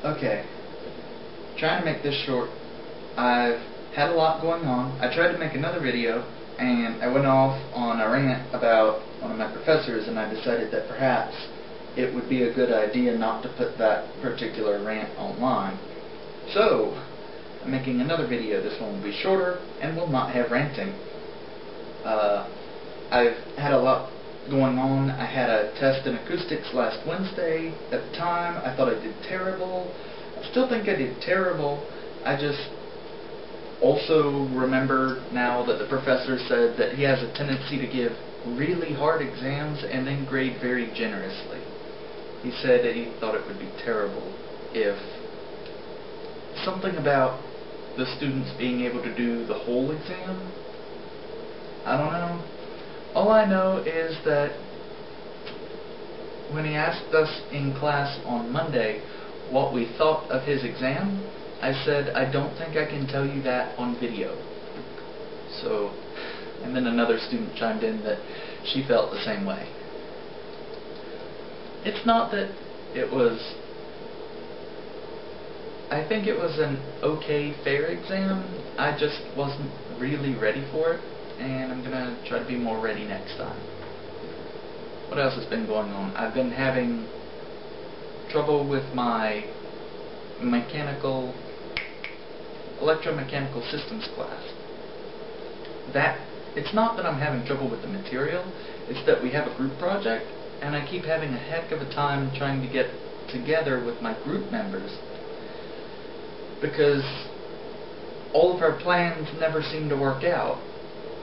Okay, trying to make this short. I've had a lot going on. I tried to make another video, and I went off on a rant about one of my professors, and I decided that perhaps it would be a good idea not to put that particular rant online. So, I'm making another video. This one will be shorter, and will not have ranting. I've had a lot going on. I had a test in acoustics last Wednesday. At the time, I thought I did terrible. I still think I did terrible. I just also remember now that the professor said that he has a tendency to give really hard exams and then grade very generously. He said that he thought it would be terrible if something about the students being able to do the whole exam. I don't know. All I know is that when he asked us in class on Monday what we thought of his exam, I said, I don't think I can tell you that on video. So, and then another student chimed in that she felt the same way. It's not that it was, I think it was an okay, fair exam. I just wasn't really ready for it, and I'm going to try to be more ready next time. What else has been going on? I've been having trouble with my electromechanical systems class. It's not that I'm having trouble with the material, it's that we have a group project, and I keep having a heck of a time trying to get together with my group members, because all of our plans never seem to work out.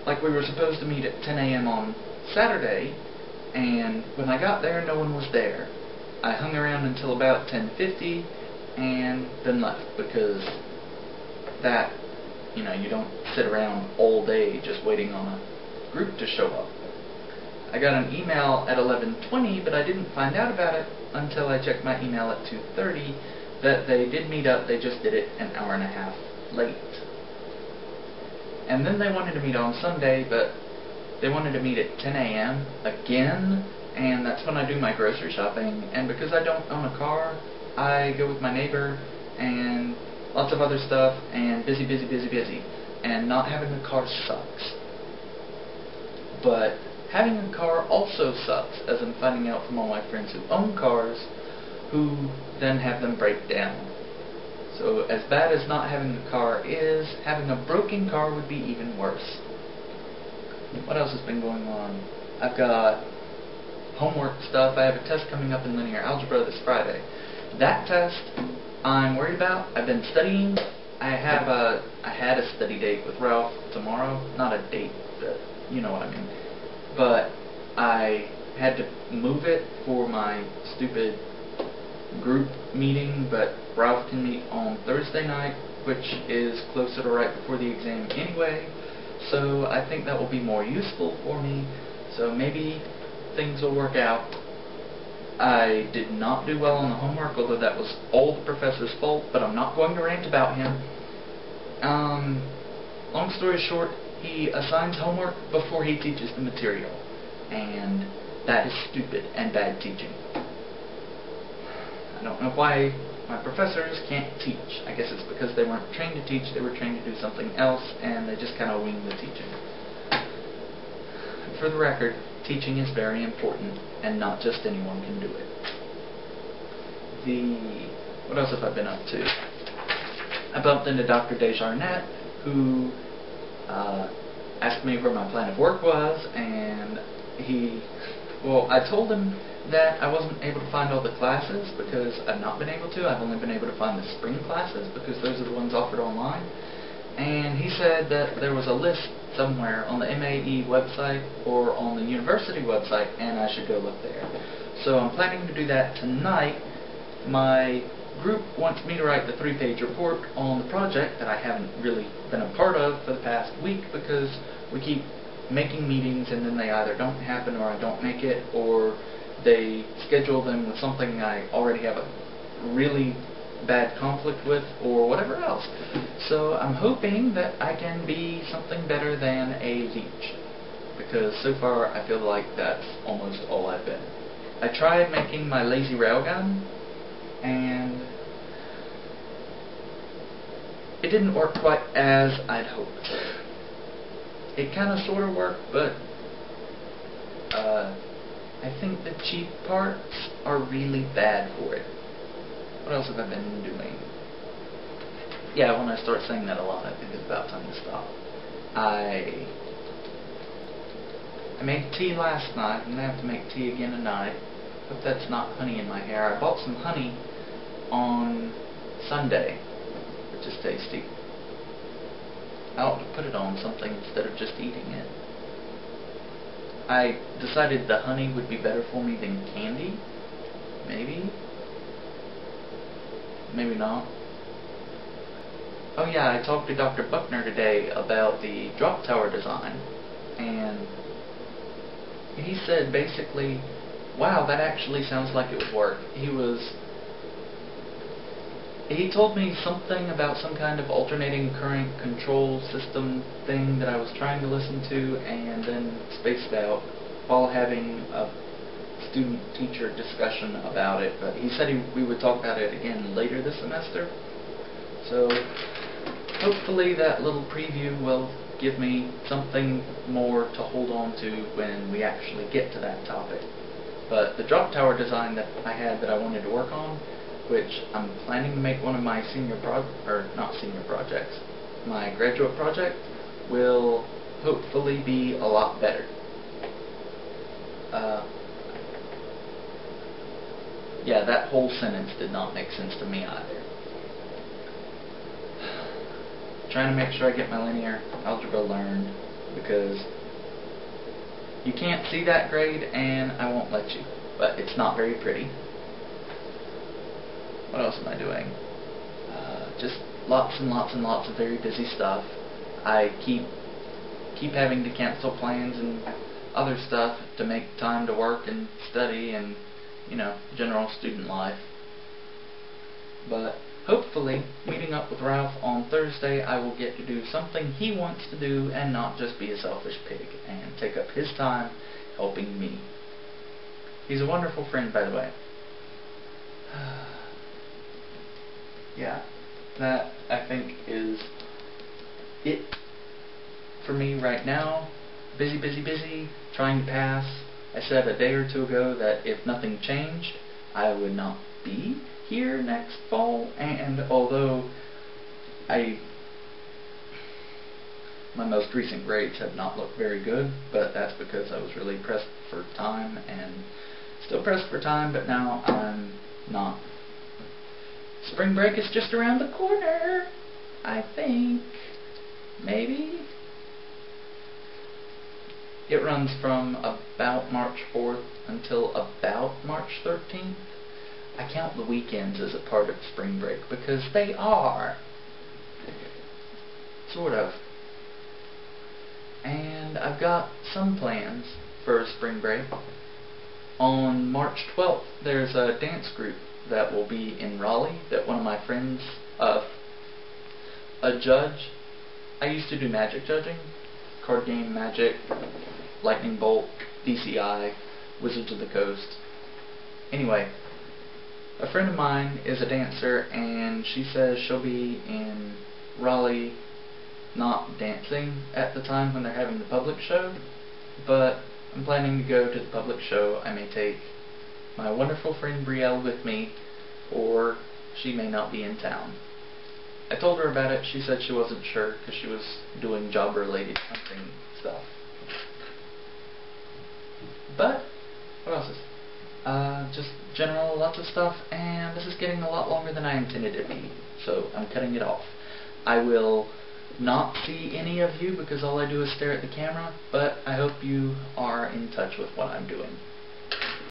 Like, we were supposed to meet at 10 a.m. on Saturday, and when I got there, no one was there. I hung around until about 10:50 and then left, because that, you don't sit around all day just waiting on a group to show up. I got an email at 11:20, but I didn't find out about it until I checked my email at 2:30 that they did meet up, they just did it an hour and a half late. And then they wanted to meet on Sunday, but they wanted to meet at 10 a.m. again, and that's when I do my grocery shopping, and because I don't own a car, I go with my neighbor, and lots of other stuff, and busy, and not having a car sucks. But having a car also sucks, as I'm finding out from all my friends who own cars, who then have them break down. So as bad as not having a car is, having a broken car would be even worse. What else has been going on? I've got homework stuff. I have a test coming up in linear algebra this Friday. That test I'm worried about. I've been studying. I had a study date with Ralph tomorrow. Not a date, but you know what I mean. But I had to move it for my stupid group meeting, but Ralph can meet on Thursday night, which is closer to right before the exam anyway, so I think that will be more useful for me, so maybe things will work out. I did not do well on the homework, although that was all the professor's fault, but I'm not going to rant about him. Long story short, he assigns homework before he teaches the material, and that is stupid and bad teaching. I don't know why my professors can't teach. I guess it's because they weren't trained to teach, they were trained to do something else, and they just kind of wing the teaching. For the record, teaching is very important, and not just anyone can do it. What else have I been up to? I bumped into Dr. Desjardins, who asked me where my plan of work was, and I told him that I wasn't able to find all the classes because I've not been able to. I've only been able to find the spring classes because those are the ones offered online. And he said that there was a list somewhere on the MAE website or on the university website, and I should go look there. So I'm planning to do that tonight. My group wants me to write the 3-page report on the project that I haven't really been a part of for the past week because we keep making meetings and then they either don't happen or I don't make it, or they schedule them with something I already have a really bad conflict with, or whatever else. So I'm hoping that I can be something better than a leech, because so far I feel like that's almost all I've been. I tried making my lazy railgun, and it didn't work quite as I'd hoped. It kind of sort of worked, but I think the cheap parts are really bad for it. What else have I been doing? Yeah, when I start saying that a lot, I think it's about time to stop. I made tea last night. I'm going to have to make tea again tonight. Hope that's not honey in my hair. I bought some honey on Sunday, which is tasty. I ought to put it on something instead of just eating it. I decided the honey would be better for me than candy. Maybe. Maybe not. Oh yeah, I talked to Dr. Buckner today about the drop tower design, and he said basically, wow, that actually sounds like it would work. He told me something about some kind of alternating current control system thing that I was trying to listen to, and then spaced out while having a student-teacher discussion about it. But he said we would talk about it again later this semester. So hopefully that little preview will give me something more to hold on to when we actually get to that topic. But the drop tower design that I had that I wanted to work on, which I'm planning to make one of my my graduate project, will hopefully be a lot better. Yeah, that whole sentence did not make sense to me either. Trying to make sure I get my linear algebra learned, because you can't see that grade and I won't let you, but it's not very pretty. What else am I doing? Just lots and lots and lots of very busy stuff. I keep having to cancel plans and other stuff to make time to work and study and, you know, general student life. But hopefully, meeting up with Ralph on Thursday, I will get to do something he wants to do and not just be a selfish pig and take up his time helping me. He's a wonderful friend, by the way. Yeah, that, I think, is it for me right now. Busy, busy, busy, trying to pass. I said a day or two ago that if nothing changed, I would not be here next fall, and although my most recent grades have not looked very good, but that's because I was really pressed for time, and still pressed for time, but now I'm not. Spring break is just around the corner, I think. Maybe? It runs from about March 4th until about March 13th. I count the weekends as a part of spring break because they are. Sort of. And I've got some plans for spring break. On March 12th, there's a dance group that will be in Raleigh that one of my friends, a judge. I used to do magic judging, card game magic, lightning bolt, DCI, Wizards of the Coast. Anyway, a friend of mine is a dancer, and she says she'll be in Raleigh not dancing at the time when they're having the public show, but I'm planning to go to the public show. I may take my wonderful friend Brielle with me, or she may not be in town. I told her about it. She said she wasn't sure because she was doing job-related something stuff. But what else is just general lots of stuff, and this is getting a lot longer than I intended it to be, so I'm cutting it off. I will not see any of you because all I do is stare at the camera, but I hope you are in touch with what I'm doing.